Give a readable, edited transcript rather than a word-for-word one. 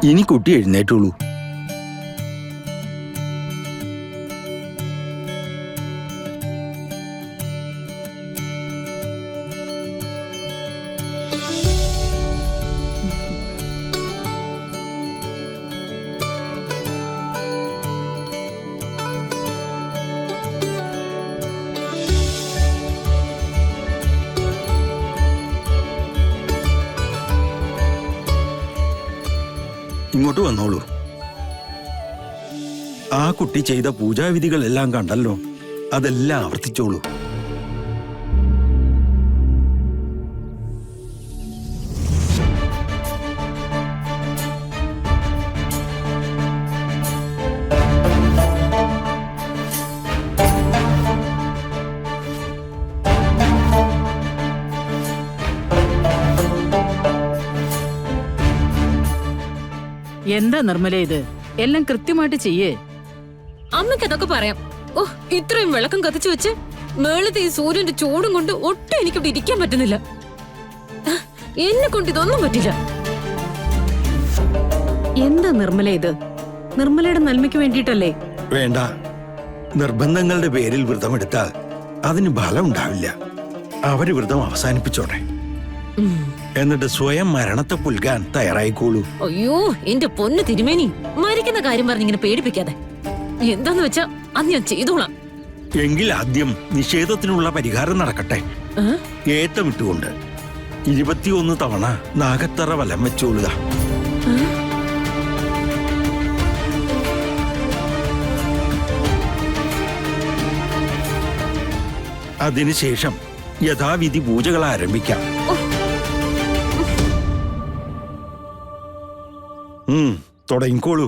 ഇനി കുട്ടി എഴുന്നേറ്റുള്ളൂ. ഇങ്ങോട്ട് വന്നോളൂ. ആ കുട്ടി ചെയ്ത പൂജാവിധികളെല്ലാം കണ്ടല്ലോ, അതെല്ലാം ആവർത്തിച്ചോളൂ. എന്താ നിർമ്മല ഇത്? എല്ലാം കൃത്യമായിട്ട് ചെയ്യേ. അമ്മയ്ക്ക് അതൊക്കെ പറയാം. ഓ, ഇത്രയും വിളക്കം കത്തിച്ചു വെച്ച് മേളത്തെ ഈ സൂര്യന്റെ ചൂടും കൊണ്ട് ഒട്ടും എനിക്കിവിടെ ഇരിക്കാൻ പറ്റുന്നില്ല. എന്നെ കൊണ്ട് ഇതൊന്നും പറ്റില്ല. എന്താ നിർമ്മല ഇത്? നിർമ്മലയുടെ നന്മയ്ക്ക് വേണ്ടിയിട്ടല്ലേ? വേണ്ട, നിർബന്ധങ്ങളുടെ പേരിൽ വ്രതമെടുത്താൽ അതിന് ഫലം ഉണ്ടാവില്ല. അവര് വ്രതം അവസാനിപ്പിച്ചോട്ടെ, എന്നിട്ട് സ്വയം മരണത്തെ പുൽകാൻ തയ്യാറായിക്കോളൂ. അയ്യോ, എന്റെ പൊന്ന് തിരുമേനി, മരിക്കുന്ന കാര്യം പറഞ്ഞിങ്ങനെ പേടിപ്പിക്കാതെ. എന്താന്ന് വെച്ചാ അത് ഞാൻ ചെയ്തോളാം. എങ്കിൽ ആദ്യം നിഷേധത്തിനുള്ള പരിഹാരം നടക്കട്ടെ. ഏത്തമിട്ടുകൊണ്ട് 21 തവണ നാഗത്തറ വലം വെച്ചോളുക. അതിനുശേഷം യഥാവിധി പൂജകൾ ആരംഭിക്കാം. തുടങ്ങിക്കോളൂ.